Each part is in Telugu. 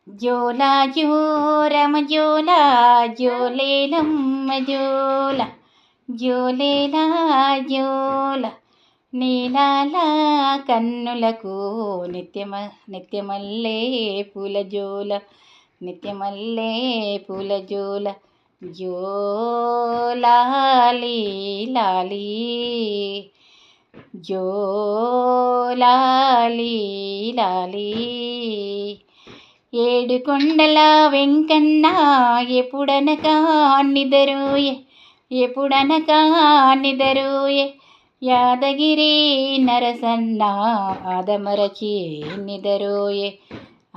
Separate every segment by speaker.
Speaker 1: జోలా జోరమ జోలా జోలేలమ్మ జోల జోలేలా జోల నీలాల కన్నులకు నిత్యమల్లే పూల జోల నిత్యమల్లే పూల జోల జోలాలి లాలి జోలాలి లాలి ఏడుకొండల వెంకన్న ఎప్పుడనకా నిదరోయే ఎప్పుడనకా నిదరోయే యాదగిరి నరసన్న ఆదమరచి నిదరోయే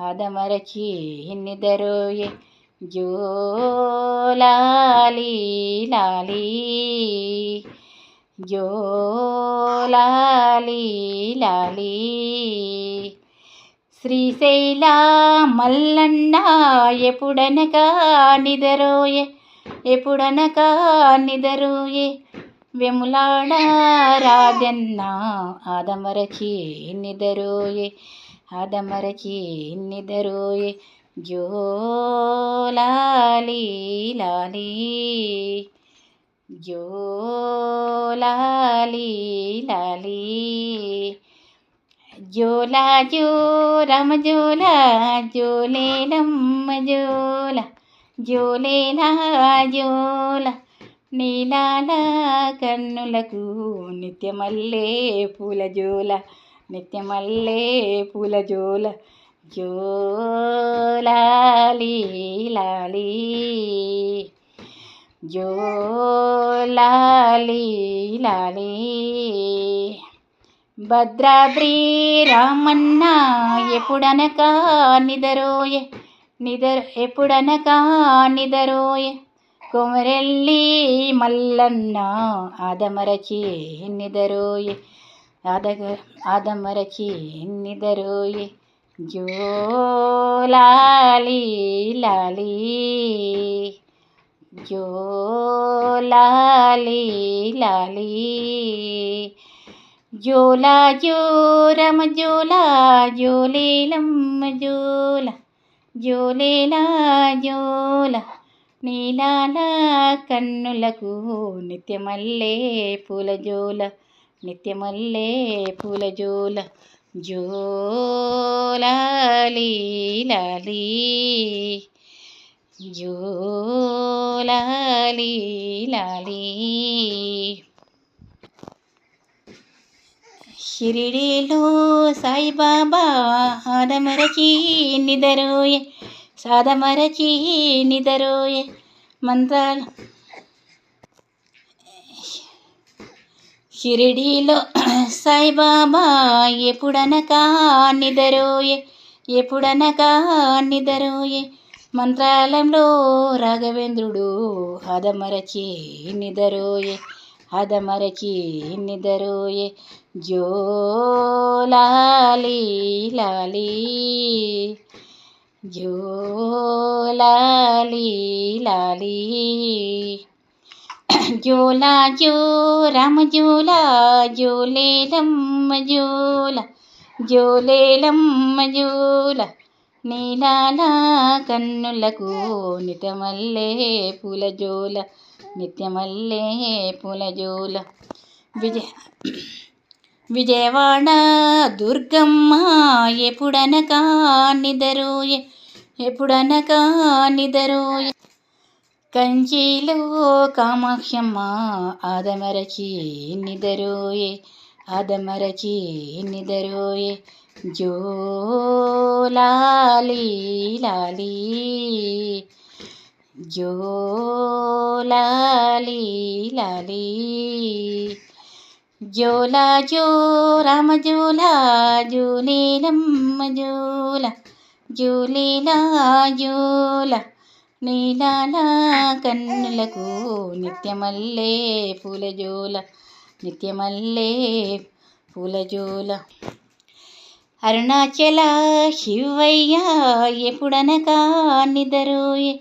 Speaker 1: ఆదమరచి నిదరోయే జోలాలి లాలి జోలాలి లాలి శ్రీశైల మల్లన్న ఎప్పుడనకా నిదరోయే ఎప్పుడనకా నిదరోయే వెములాడ రాజన్న ఆదమరచి నిదరోయే ఆదమరచి నిదరోయే జోలాలి లాలి జోలాలి లాలి జోలా జోరమ జోలా జోలేలమ్మ జోల జోలేలా జోల నీలాల కన్నులకు నిత్యమల్లే పూల జోల నిత్యమల్లే పూల జోల జోలాలి లాలి జోలాలి లాలి భద్రాద్రి రామన్న ఎప్పుడనకా నిదరోయే ఎప్పుడనకా నిదరోయే కొమరెల్లి మల్లన్న ఆదమరచి నిదరోయే ఆదమరచి నిదరోయే జోలాలి లాలి జోలాలి లాలి జోలా జోరమ జోలా జోలేలమ్మ జోల జోలేలా జోల నీలాల కన్నులకు నిత్యమల్లే పూల జోల నిత్యమల్లే పూల జోల జోలాలి లాలి జోలాలి లాలి షిరిడీలో సాయిబాబా ఆదమరచి నిదరోయే సాదమరచి నిదరోయే మంత్రాలు షిరిడీలో సాయిబాబా ఎప్పుడనకా నిదరోయే ఎప్పుడనకా నిదరోయే మంత్రాలయంలో రాఘవేంద్రుడు ఆదమరచి నిదరోయే ఆదమరచి నిదరోయే జోలాలి లాలి జోలాలి లాలి జోలా జోరమ జోలా జోలేలమ్మ జోల జోలేలమ్మ జోల నీలాల కన్నులకు నిత్యమల్లే పూల జోల నిత్యమల్లే పూల జోల విజయవాడ దుర్గమ్మ ఎప్పుడనకా నిదరోయే ఎప్పుడనకా నిదరోయే కంచిలో కామాక్షమ్మ ఆదమరచి నిదరోయే ఆదమరచి నిదరోయే జోలాలి లాలి జోలాలి లాలి జోలా జోరమ జోలా జోలేలమ్మ జోల జోలేలా జోల నీలాల కన్నులకు నిత్యమల్లే పూల జోల నిత్యమల్లే పూల జోల అరుణాచల శివయ్య ఎప్పుడనకా నిదరోయే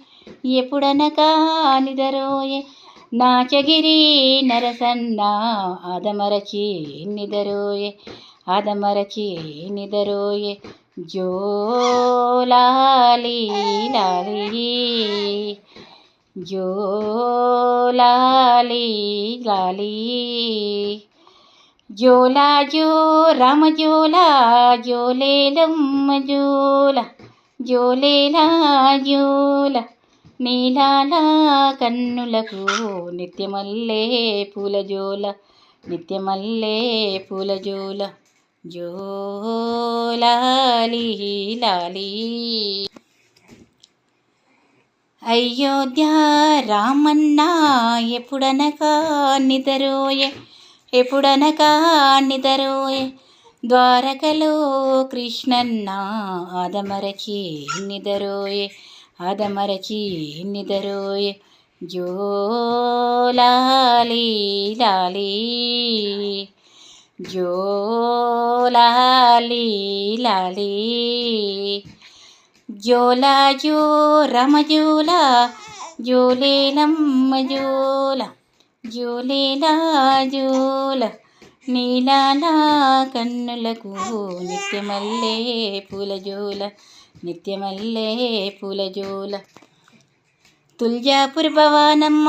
Speaker 1: ఎప్పుడనకా నిదరోయే నాచగిరి నరసన్న ఆదమరచి నిదరోయే ఆదమరచి నిదరోయే జోలాలి లాలి జోలాలి లాలి జోలా జో రామ జోలా జోలేలమ్మ జోల జోలేలా జోల నీలాల కన్నులకు నిత్యమల్లే పూల జోల నిత్యమల్లే పూల జోల జోలాలి లాలి అయోధ్య రామన్న ఎప్పుడనగా నిదరోయే ఎప్పుడనగా నిదరోయే ద్వారకలో కృష్ణన్న ఆదమరచి నిదరోయే ఆదమరచి నిదరోయే జోలాలి లాలి జోలాలి లాలి జోలా జో రమ జోలా జోలేలమ్మ జోల జోలేలా జోల నీలాల కన్నులకు నిత్యమల్లే పూల జోల నిత్యమల్లే పూల జోల తుల్జాపురి భవానమ్మ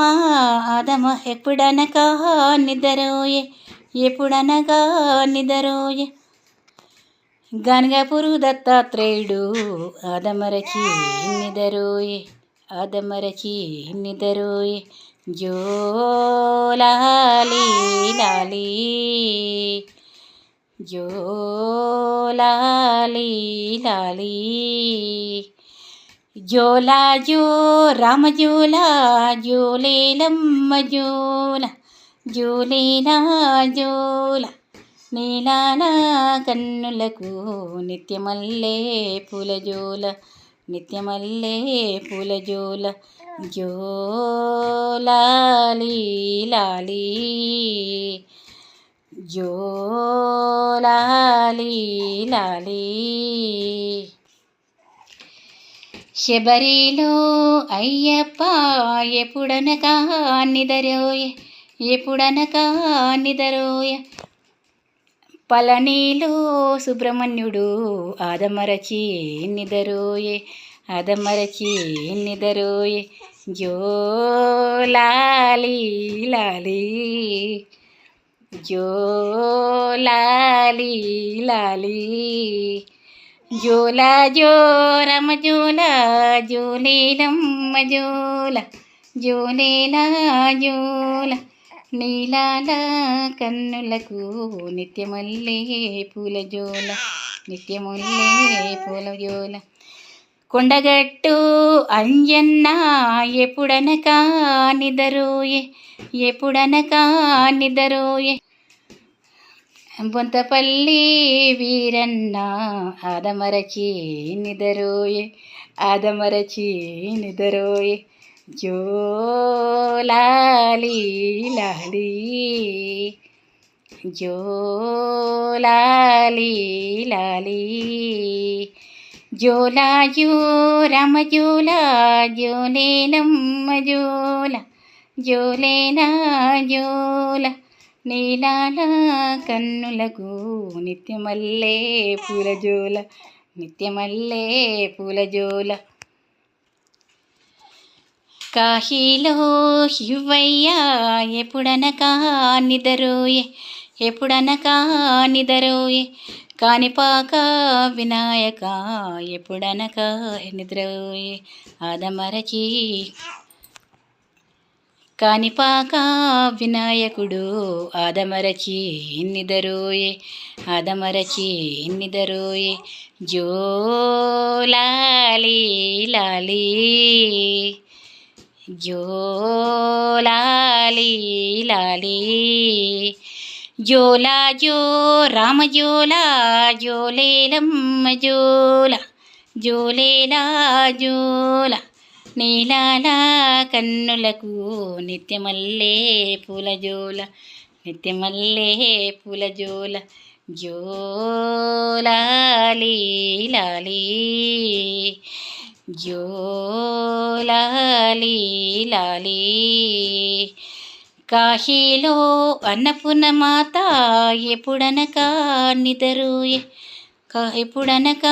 Speaker 1: ఆదమ ఎప్పుడనగా నిదరోయే ఎప్పుడనగా నిదరోయే గనగపురు దత్తాత్రేయుడు ఆదమరచి నిదరోయే ఆదమరచి నిదరోయే జోలాలి లాలి జోలాలి లాలి జోలా జో రామ జోలా జోలేలమ్మ జోల జోలేలా జోల నీలాల కన్నులకు నిత్యమల్లే పూల జోల నిత్యమల్లే పూల జోల జోలాలి లాలి జోలాలి లాలి శబరిలో అయ్యప్ప ఎప్పుడనగా నిదరోయే ఎప్పుడనగా నిదరోయే పళనిలో సుబ్రహ్మణ్యుడు ఆదమరచి నిదరోయే ఆదమరచి నిదరోయే జోలాలి లాలి జోలాలి లాలి జోలా జో రమ జోలా జోలేలమ్మ జోల జోలేలా జోల నీలాల కన్నులకు నిత్యమల్లే పూల జోల నిత్యమల్లే పూల జోల కొండగట్టు అంజన్న ఎప్పుడనగా నిదరోయే ఎప్పుడనగా నిదరోయే బొంతపల్లి వీరన్న ఆదమరచి నిదరోయే ఆదమరచి నిదరోయే జోలాలి లాలి జోలాలి లాలి జోలా జో రమ జోలా జోలేలమ్మ జోల జోలేలా జోల నీలాల కన్నులకు నిత్యమల్లే పూల జోల నిత్యమల్లే పూల జోల కాశీలో శివయ్య ఎప్పుడనగా నిదరోయే ఎప్పుడనగా నిదరోయే కాణిపాక వినాయక ఎప్పుడనగా నిద్రోయే ఆదమరచి కాణిపాక వినాయకుడు ఆదమరచి నిదరోయే ఆదమరచి నిదరోయే జోలాలి లాలి జోలాలి లాలి జోలా జో రామ జోలా జోలేలమ్మ జోల జోలేలా జోల నీలాల కన్నులకు నిత్యమల్లే పూల జోల నిత్యమల్లే పూల జోల జోలాలి లాలి జోలాలి లాలి కాశీలో అన్నపూర్ణమాత ఎప్పుడనగా నిదరోయే ఎప్పుడనక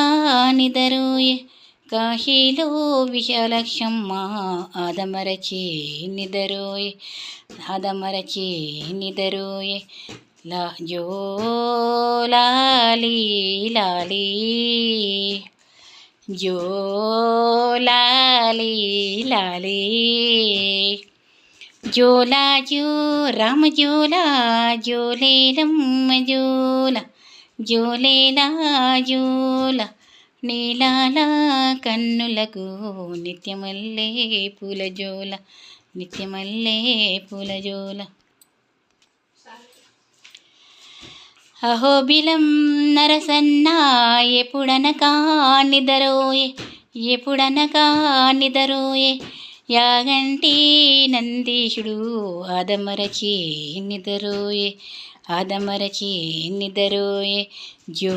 Speaker 1: నిదరోయే కాశీలో విశాలక్షమ్మ ఆదమరచి నిదరోయే ఆదమరచి నిదరోయే లా జో లాలి లాలి జో లాలి లాలి జోలా జో రామ జోలా జోలేలమ్మ జోలా జోలేలా జోలా నీలాల కన్నులకు నిత్యమల్లే పూల జోల నిత్యమల్లే పూల జోల అహోబిలం నరసన్న ఎప్పుడనక నిదరోయే ఎప్పుడనక నిదరోయే యాగంటి నందీశుడు ఆదమరచి నిదరోయే ఆదమరచి నిదరోయే జో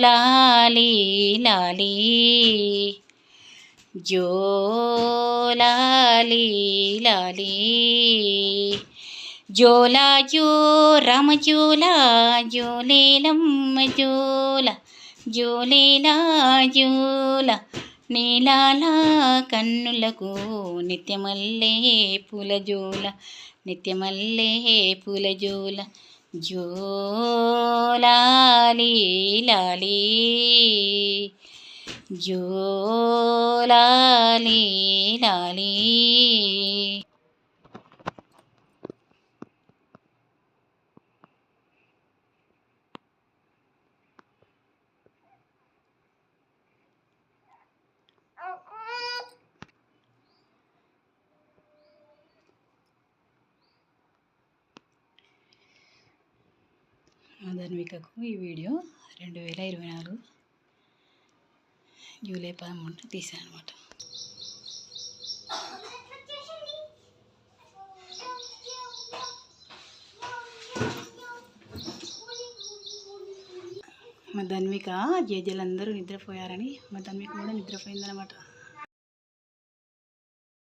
Speaker 1: లాలి లాలి జో లాలి లాలి జోలా జో రామ జోలా జోలేలమ్మ జోలా జోలేలా జోలా నీలాల కన్నులకు నిత్యమల్లే పూల జోల నిత్యమల్లే పూల జోల జో లాలి లాలి జో లాలి లాలి. ధన్వికకు ఈ వీడియో 2024 జూలై 13 తీసాను అనమాట. మా ధన్విక జేజలందరూ నిద్రపోయారని మా ధన్విక కూడా నిద్రపోయిందనమాట.